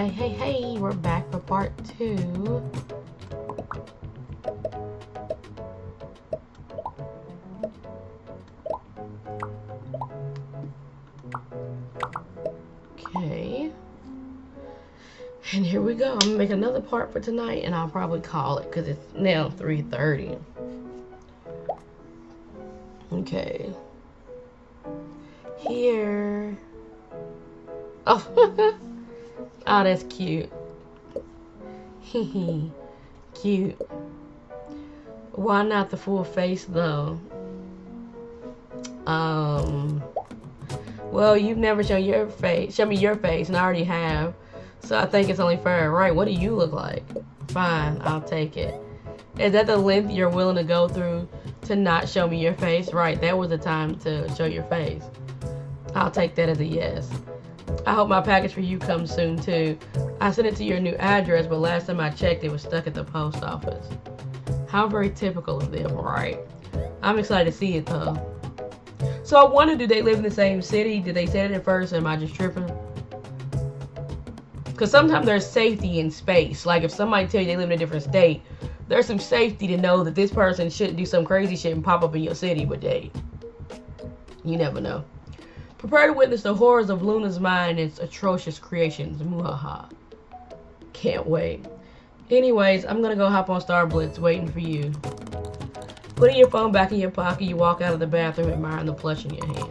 Hey, we're back for part 2. Okay. And here we go. I'm gonna make another part for tonight, and I'll probably call it because it's now 3:30. Okay. Here. Oh, oh, that's cute. Cute. Why not the full face though? Well, you've never shown your face. Show me your face, and I already have. So I think it's only fair, right? What do you look like? Fine, I'll take it. Is that the length you're willing to go through to not show me your face? Right, that was the time to show your face. I'll take that as a yes. I hope my package for you comes soon too. I sent it to your new address, but last time I checked, it was stuck at the post office. How very typical of them, right? I'm excited to see it though. So I wonder, do they live in the same city? Did they say it at first, or am I just tripping? Because sometimes there's safety in space. Like if somebody tell you they live in a different state, there's some safety to know that this person shouldn't do some crazy shit and pop up in your city, but you never know. Prepare to witness the horrors of Luna's mind and its atrocious creations. Muhaha. Can't wait. Anyways, I'm gonna go hop on Star Blitz waiting for you. Putting your phone back in your pocket, you walk out of the bathroom admiring the plush in your hand.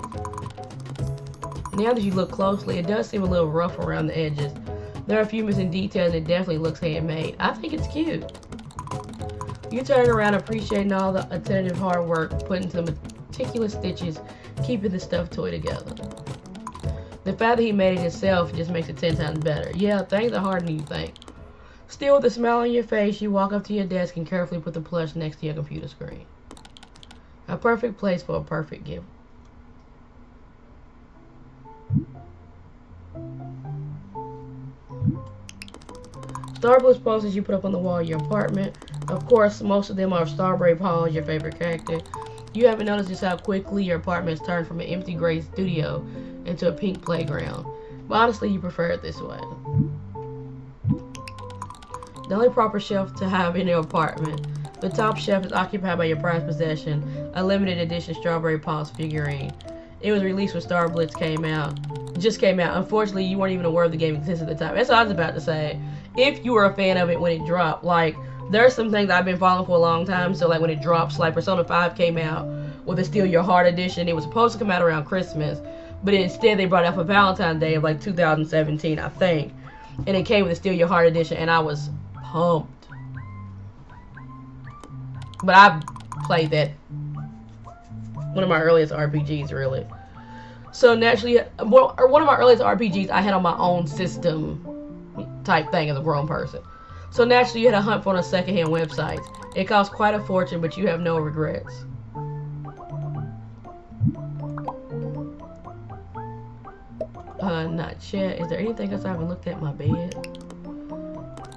Now that you look closely, it does seem a little rough around the edges. There are a few missing details and it definitely looks handmade. I think it's cute. You turn around appreciating all the attentive hard work put into the meticulous stitches, keeping the stuffed toy together. The fact that he made it himself just makes it 10 times better. Yeah, things are harder than you think. Still with a smile on your face, you walk up to your desk and carefully put the plush next to your computer screen. A perfect place for a perfect gift. Star Blitz posters you put up on the wall of your apartment. Of course, most of them are Starbrave Hall, your favorite character. You haven't noticed just how quickly your apartment has turned from an empty gray studio into a pink playground. But honestly, you prefer it this way. The only proper shelf to have in your apartment. The top shelf is occupied by your prized possession, a limited edition Strawberry Paws figurine. It was released when Star Blitz came out. It just came out. Unfortunately, you weren't even aware of the game existed at the time. That's what I was about to say. If you were a fan of it when it dropped, like, there's some things I've been following for a long time. So, like, when it drops, like, Persona 5 came out with the Steal Your Heart edition. It was supposed to come out around Christmas, but instead they brought it out for Valentine's Day of, like, 2017, I think. And it came with the Steal Your Heart edition, and I was pumped. But I played that, one of my earliest RPGs, really. So naturally, one of my earliest RPGs I had on my own system type thing as a grown person. So naturally, you had to hunt for on a secondhand website. It cost quite a fortune, but you have no regrets. Not yet. Is there anything else I haven't looked at? My bed.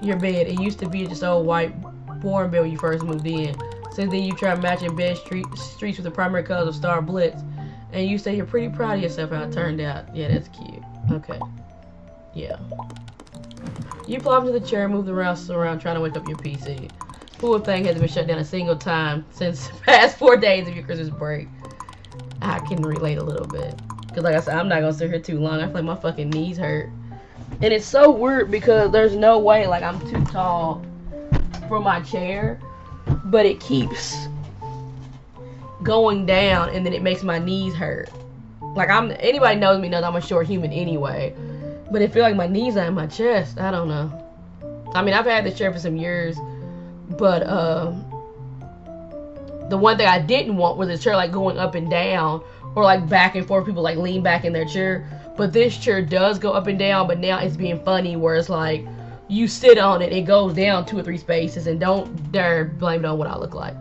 Your bed. It used to be just old white boring bed when you first moved in. Since then, you tried matching bed streets with the primary colors of Star Blitz, and you say you're pretty proud of yourself how it turned out. Yeah, that's cute. Okay. Yeah. You plop into the chair and move the mouse around trying to wake up your PC. Poor thing hasn't been shut down a single time since the past 4 days of your Christmas break. I can relate a little bit. Because like I said, I'm not going to sit here too long. I feel like my fucking knees hurt. And it's so weird because there's no way, like, I'm too tall for my chair. But it keeps going down and then it makes my knees hurt. Like, anybody knows me knows I'm a short human anyway. But it feels like my knees are in my chest. I don't know. I mean, I've had this chair for some years. But, the one thing I didn't want was a chair, like, going up and down. Or, like, back and forth. People, like, lean back in their chair. But this chair does go up and down. But now it's being funny where it's, like, you sit on it, it goes down 2 or 3 spaces. And don't dare blame it on what I look like.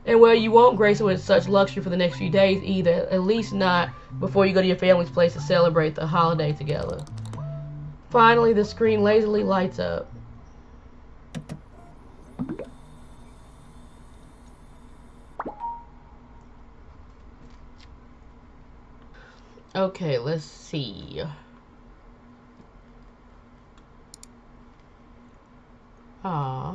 And, well, you won't grace it with such luxury for the next few days either. At least not before you go to your family's place to celebrate the holiday together. Finally, the screen lazily lights up. Okay, let's see. Aw.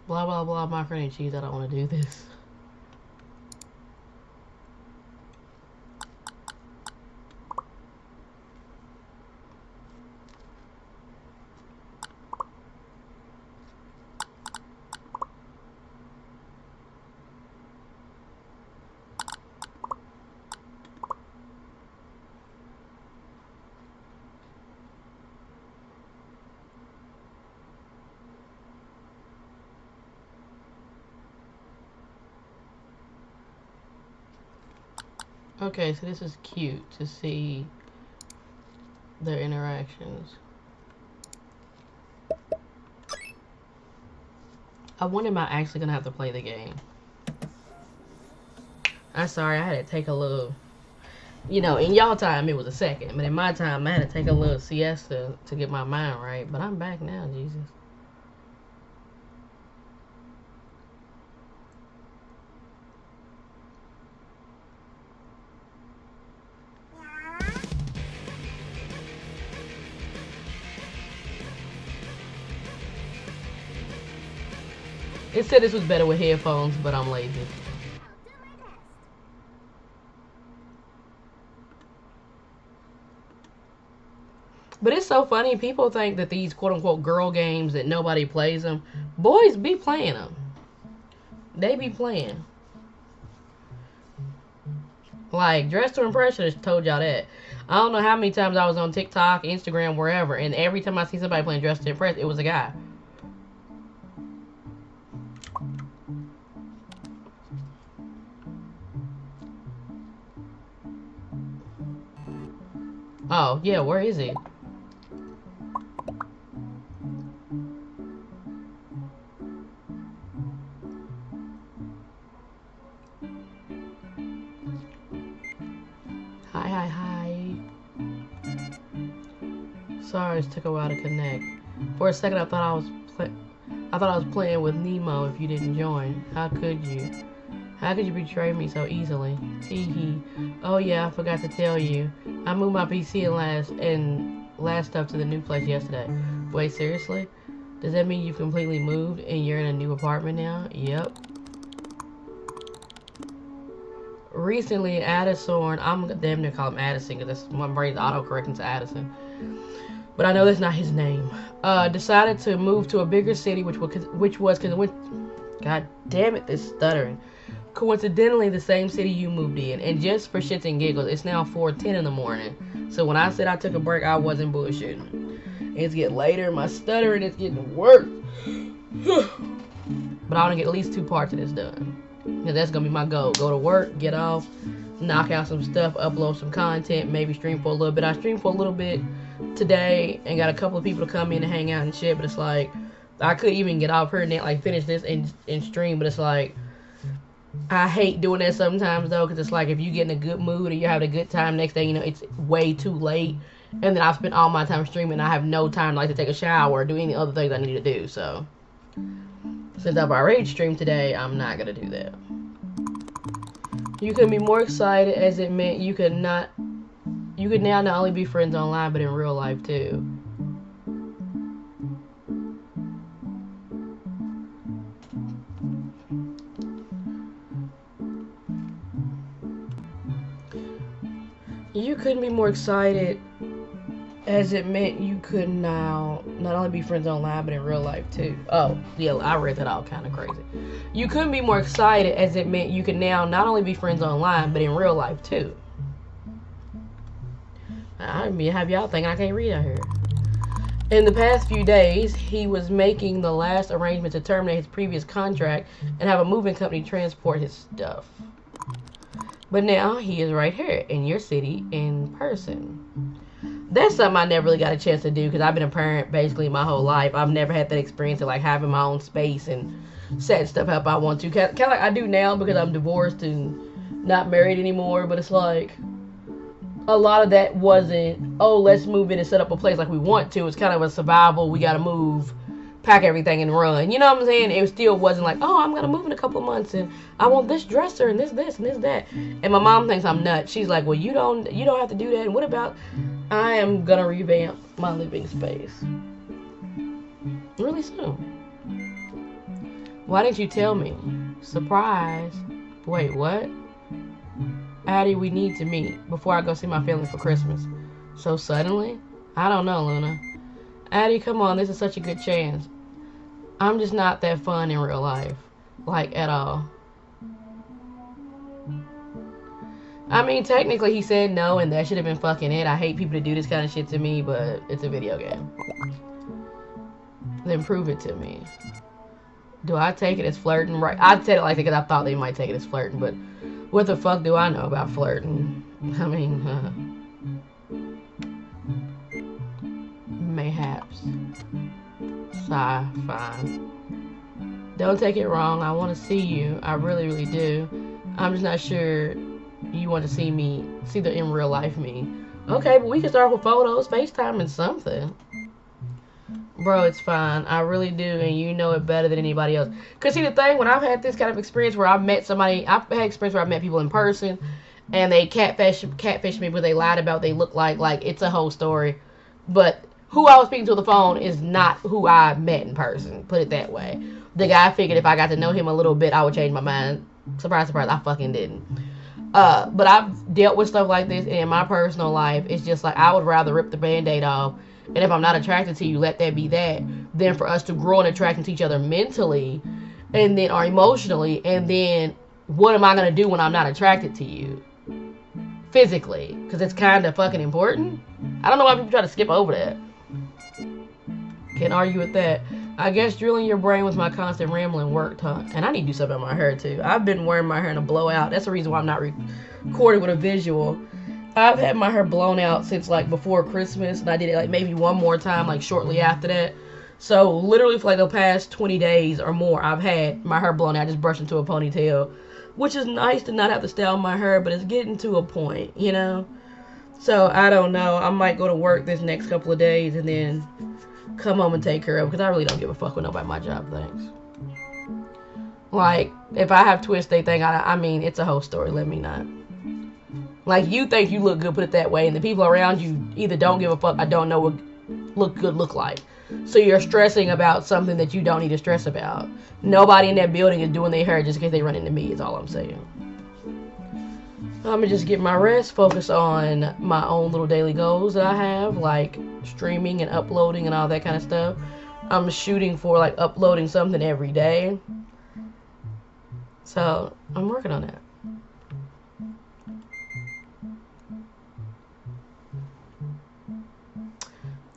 Blah, blah, blah, macaroni and cheese. I don't want to do this. Okay, so this is cute to see their interactions. I wonder am I actually gonna have to play the game. I'm sorry, I had to take a little, you know, in y'all time it was a second, but in my time I had to take a little siesta to get my mind right. But I'm back now, Jesus. It said this was better with headphones, but I'm lazy. But it's so funny. People think that these quote-unquote girl games that nobody plays them. Boys be playing them. They be playing. Like, Dress to Impress has told y'all that. I don't know how many times I was on TikTok, Instagram, wherever, and every time I see somebody playing Dress to Impress, it was a guy. Oh, yeah, where is he? Hi. Sorry, it took a while to connect. For a second, I thought I was playing with Nemo. If you didn't join, how could you? How could you betray me so easily? Teehee. Oh yeah, I forgot to tell you. I moved my PC and last stuff to the new place yesterday. Wait, seriously? Does that mean you've completely moved and you're in a new apartment now? Yep. Recently, Addison, I'm damn near call him Addison because my brain's autocorrecting to Addison. But I know that's not his name. Decided to move to a bigger city, which was because God damn it, this stuttering. Coincidentally, the same city you moved in, and just for shits and giggles, it's now 4:10 in the morning. So when I said I took a break, I wasn't bullshitting. It's getting later, my stuttering is getting worse. But I want to get at least 2 parts of this done. Because that's going to be my goal. Go to work, get off, knock out some stuff, upload some content, maybe stream for a little bit. I streamed for a little bit today and got a couple of people to come in and hang out and shit, but it's like, I could even get off here and then, like, finish this and stream, but it's like, I hate doing that sometimes, though, because it's like, if you get in a good mood and you're having a good time, next thing you know, it's way too late, and then I've spent all my time streaming, and I have no time, like, to take a shower or do any other things I need to do, so, since I've already streamed today, I'm not gonna do that. You could be more excited as it meant you could now not only be friends online, but in real life, too. You couldn't be more excited as it meant you could now not only be friends online but in real life too. Oh, yeah, I read that all kind of crazy. You couldn't be more excited as it meant you could now not only be friends online but in real life too. I mean, have y'all thinking I can't read out here. In the past few days, he was making the last arrangement to terminate his previous contract and have a moving company transport his stuff. But now he is right here in your city in person. That's something I never really got a chance to do because I've been a parent basically my whole life. I've never had that experience of like having my own space and setting stuff up I want to. Kind of like I do now because I'm divorced and not married anymore. But it's like a lot of that wasn't, oh, let's move in and set up a place like we want to. It's kind of a survival, we got to move pack everything and run. You know what I'm saying? It still wasn't like, oh, I'm going to move in a couple of months and I want this dresser and this and this that. And my mom thinks I'm nuts. She's like, well, you don't have to do that. And what about I am going to revamp my living space really soon. Why didn't you tell me? Surprise. Wait, what? Addie, we need to meet before I go see my family for Christmas. So suddenly? I don't know, Luna. Addie, come on, this is such a good chance. I'm just not that fun in real life. Like, at all. I mean, technically he said no, and that should have been fucking it. I hate people to do this kind of shit to me, but it's a video game. Then prove it to me. Do I take it as flirting? Right. I said it like that because I thought they might take it as flirting, but what the fuck do I know about flirting? I mean, mayhaps. Sigh, fine. Don't take it wrong. I want to see you. I really, really do. I'm just not sure you want to see the in real life me. Okay, but we can start with photos, FaceTime, and something. Bro, it's fine. I really do, and you know it better than anybody else. Because see, the thing, when I've had this kind of experience where I've met somebody, I've had experience where I've met people in person, and they catfish me, but they lied about what they look like it's a whole story. But who I was speaking to on the phone is not who I met in person, put it that way. The guy figured if I got to know him a little bit, I would change my mind. Surprise, surprise, I fucking didn't. But I've dealt with stuff like this, and in my personal life, it's just like, I would rather rip the Band-Aid off. And if I'm not attracted to you, let that be that. Then for us to grow and attract to each other mentally, and then or emotionally, and then what am I gonna do when I'm not attracted to you physically? Because it's kind of fucking important. I don't know why people try to skip over that. Can't argue with that. I guess drilling your brain with my constant rambling worked, huh? And I need to do something on my hair too. I've been wearing my hair in a blowout. That's the reason why I'm not recording with a visual. I've had my hair blown out since like before Christmas, and I did it like maybe one more time like shortly after that. So literally for like the past 20 days or more, I've had my hair blown out, just brushed into a ponytail, which is nice to not have to style my hair, but it's getting to a point, you know? So I don't know. I might go to work this next couple of days and then come home and take care of it, because I really don't give a fuck what nobody at my job thinks. Like, if I have twists they think, I mean, it's a whole story. Let me not. Like, you think you look good, put it that way, and the people around you either don't give a fuck, I don't know what look good look like. So you're stressing about something that you don't need to stress about. Nobody in that building is doing their hair just in case they run into me, is all I'm saying. I'm gonna just get my rest, focus on my own little daily goals that I have, like streaming and uploading and all that kind of stuff. I'm shooting for like uploading something every day. So I'm working on that.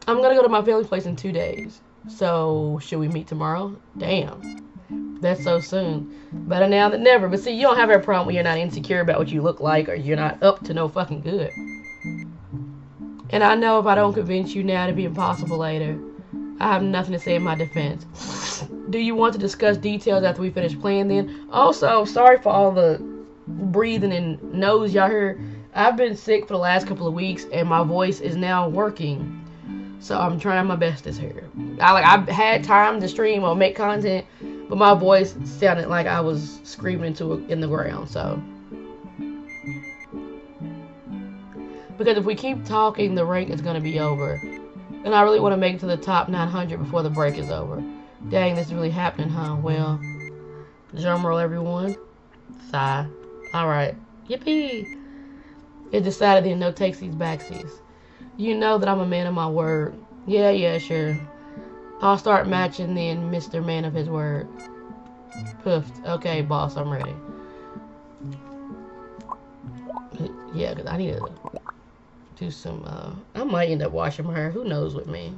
I'm gonna go to my family's place in 2 days. So should we meet tomorrow? Damn. That's so soon. Better now than never. But see, you don't have a problem when you're not insecure about what you look like or you're not up to no fucking good. And I know if I don't convince you now, it'll be impossible later. I have nothing to say in my defense. Do you want to discuss details after we finish playing then? Also, sorry for all the breathing and nose y'all hear. I've been sick for the last couple of weeks and my voice is now working. So I'm trying my best this year. I've had time to stream or make content, but my voice sounded like I was screaming in the ground. So, because if we keep talking, the rank is gonna be over, and I really want to make it to the top 900 before the break is over. Dang, this is really happening, huh? Well, drum roll, everyone. Sigh. All right. Yippee! It decided then no takes these backsies. You know that I'm a man of my word. Yeah, sure. I'll start matching then, Mr. Man of his word. Poofed. Okay, boss, I'm ready. Yeah, because I need to do some, I might end up washing my hair. Who knows with me?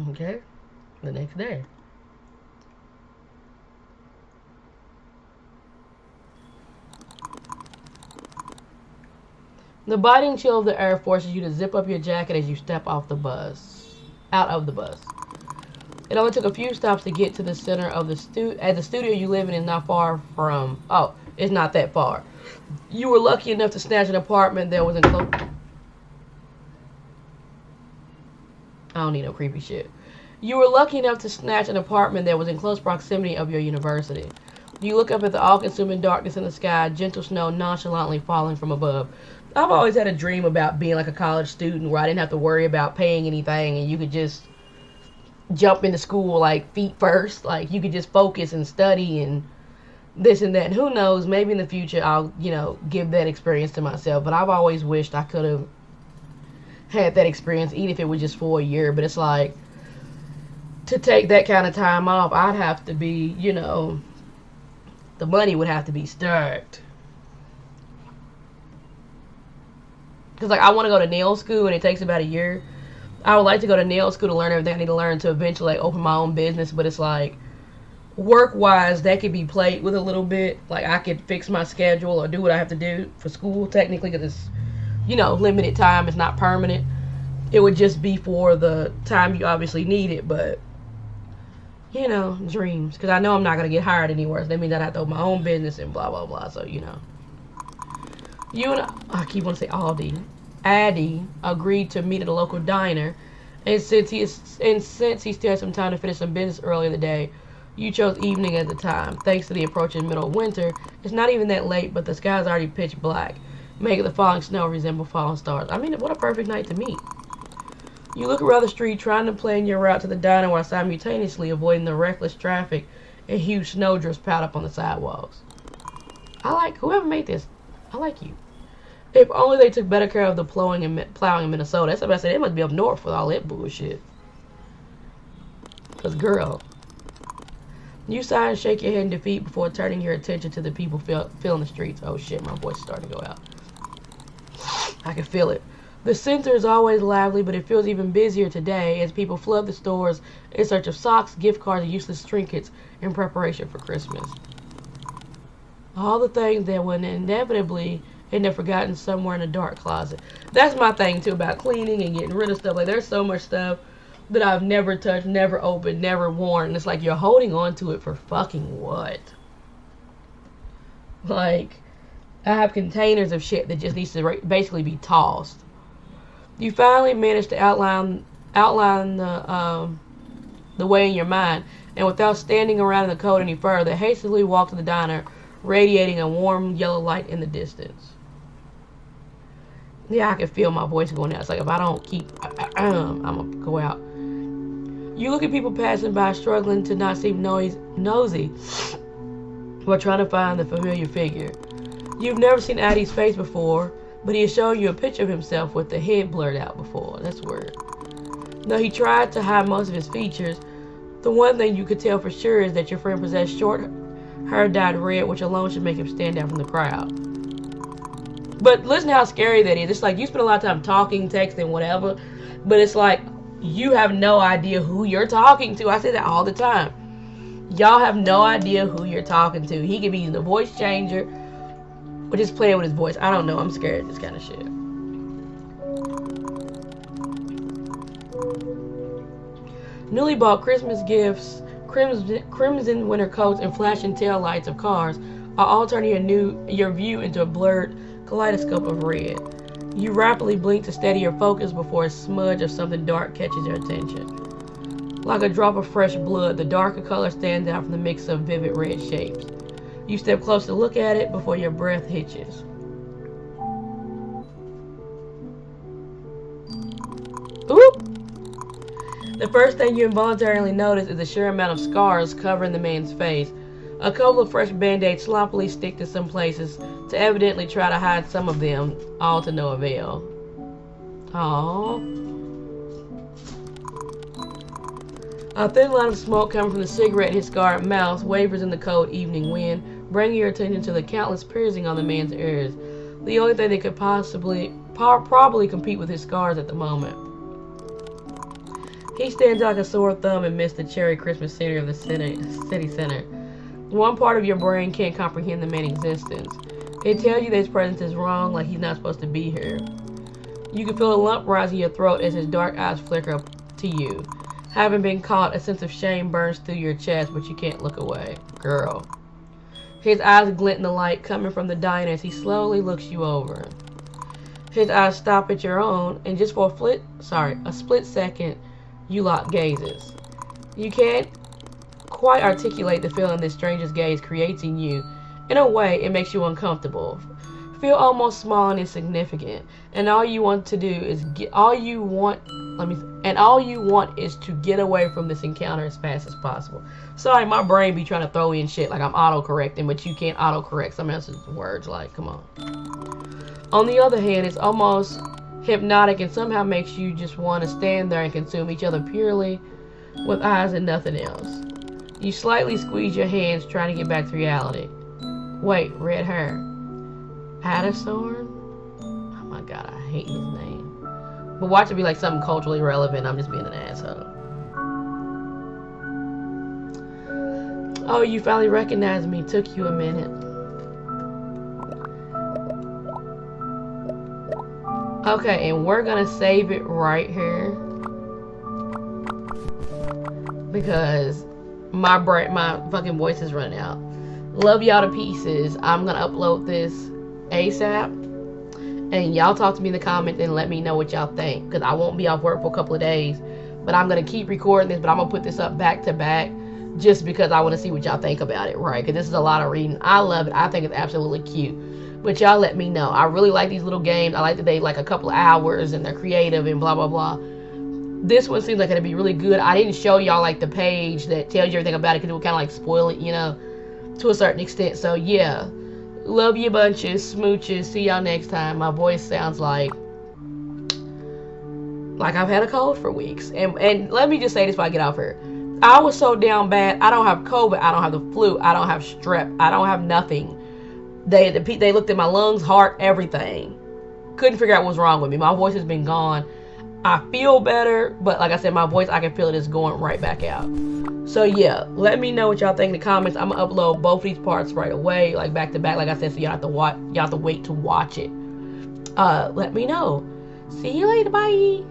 Okay. The next day. The biting chill of the air forces you to zip up your jacket as you step off the bus. Out of the bus. It only took a few stops to get to the center of the the studio you live in is not far from. Oh, it's not that far. You were lucky enough to snatch an apartment that was in close. I don't need no creepy shit. You were lucky enough to snatch an apartment that was in close proximity of your university. You look up at the all-consuming darkness in the sky, gentle snow nonchalantly falling from above. I've always had a dream about being like a college student where I didn't have to worry about paying anything and you could just jump into school like feet first. Like you could just focus and study and this and that. And who knows, maybe in the future I'll, give that experience to myself. But I've always wished I could have had that experience, even if it was just for a year. But it's like, to take that kind of time off, I'd have to be, the money would have to be stacked. Because, like, I want to go to nail school, and it takes about a year. I would like to go to nail school to learn everything I need to learn to eventually, like, open my own business. But it's like, work-wise, that could be played with a little bit. Like, I could fix my schedule or do what I have to do for school, technically, because it's, limited time. It's not permanent. It would just be for the time you obviously need it, but, dreams. Because I know I'm not going to get hired anywhere. So that means I'd have to open my own business and blah, blah, blah. So, You and I keep wanting to say Addy agreed to meet at a local diner, and since he still had some time to finish some business earlier in the day, you chose evening at the time. Thanks to the approaching middle of winter, it's not even that late, but the sky's already pitch black, making the falling snow resemble falling stars. I mean, what a perfect night to meet. You look around the street, trying to plan your route to the diner while simultaneously avoiding the reckless traffic and huge snowdrifts piled up on the sidewalks. Whoever made this, I like you. If only they took better care of the plowing in Minnesota. That's what I said. They must be up north with all that bullshit. Because, girl, you sigh and shake your head in defeat before turning your attention to the people filling the streets. Oh, shit, my voice is starting to go out. I can feel it. The center is always lively, but it feels even busier today as people flood the stores in search of socks, gift cards, and useless trinkets in preparation for Christmas. All the things that would inevitably end up forgotten somewhere in a dark closet. That's my thing, too, about cleaning and getting rid of stuff. Like, there's so much stuff that I've never touched, never opened, never worn. And it's like, you're holding on to it for fucking what? Like, I have containers of shit that just needs to basically be tossed. You finally managed to outline the way in your mind, and without standing around in the cold any further, hastily walked to the diner, radiating a warm yellow light in the distance. Yeah, I can feel my voice going out. It's like, if I don't keep, I'm going to go out. You look at people passing by, struggling to not seem nosy, while trying to find the familiar figure. You've never seen Addy's face before, but he has shown you a picture of himself with the head blurred out before. That's weird. Though he tried to hide most of his features, the one thing you could tell for sure is that your friend possessed short hair dyed red, which alone should make him stand out from the crowd. But listen to how scary that is. It's like, you spend a lot of time talking, texting, whatever, but it's like, you have no idea who you're talking to. I say that all the time. Y'all have no idea who you're talking to. He could be using a voice changer or just playing with his voice. I don't know. I'm scared of this kind of shit. Newly bought Christmas gifts, crimson winter coats, and flashing tail lights of cars are all turning your view into a blurred kaleidoscope of red. You rapidly blink to steady your focus before a smudge of something dark catches your attention. Like a drop of fresh blood, the darker color stands out from the mix of vivid red shapes. You step close to look at it before your breath hitches. Oop! The first thing you involuntarily notice is the sheer amount of scars covering the man's face. A couple of fresh band-aids sloppily stick to some places to evidently try to hide some of them, all to no avail. Aww. A thin line of smoke coming from the cigarette in his scarred mouth wavers in the cold evening wind, bringing your attention to the countless piercings on the man's ears. The only thing that could probably compete with his scars at the moment. He stands out like a sore thumb amidst the cherry Christmas scenery of the city center. One part of your brain can't comprehend the man's existence. It tells you that his presence is wrong, like he's not supposed to be here. You can feel a lump rise in your throat as his dark eyes flicker up to you. Having been caught, a sense of shame burns through your chest, but you can't look away. Girl. His eyes glint in the light coming from the diner as he slowly looks you over. His eyes stop at your own, and just for a split second, you lock gazes. You can't quite articulate the feeling this stranger's gaze creates in you. In a way, it makes you uncomfortable. Feel almost small and insignificant, and all you want is to get away from this encounter as fast as possible. Sorry, my brain be trying to throw in shit like I'm autocorrecting, but you can't autocorrect some else's words. Like, come on. On the other hand, it's almost hypnotic and somehow makes you just want to stand there and consume each other purely with eyes and nothing else. You slightly squeeze your hands trying to get back to reality. Wait, red hair. Addison? Oh my god, I hate his name. But watch it be like something culturally relevant. I'm just being an asshole. Oh, you finally recognized me. Took you a minute. Okay, and we're gonna save it right here because my fucking voice is running out. Love y'all to pieces. I'm gonna upload this ASAP, and y'all talk to me in the comments and let me know what y'all think, because I won't be off work for a couple of days, but I'm gonna keep recording this, but I'm gonna put this up back to back just because I want to see what y'all think about it, right? Because this is a lot of reading. I love it. I think it's absolutely cute. But y'all let me know. I really like these little games. I like that they like a couple of hours and they're creative and blah, blah, blah. This one seems like it'll be really good. I didn't show y'all like the page that tells you everything about it because it would kind of like spoil it, you know, to a certain extent. So yeah, love you bunches, smooches. See y'all next time. My voice sounds like I've had a cold for weeks. And let me just say this before I get off here. I was so down bad. I don't have COVID. I don't have the flu. I don't have strep. I don't have nothing. They looked at my lungs, heart, everything. Couldn't figure out what's wrong with me. My voice has been gone. I feel better, but like I said, my voice, I can feel it is going right back out. So yeah, let me know what y'all think in the comments. I'm gonna upload both these parts right away, like back to back. Like I said, so y'all have to wait to watch it. Let me know. See you later. Bye.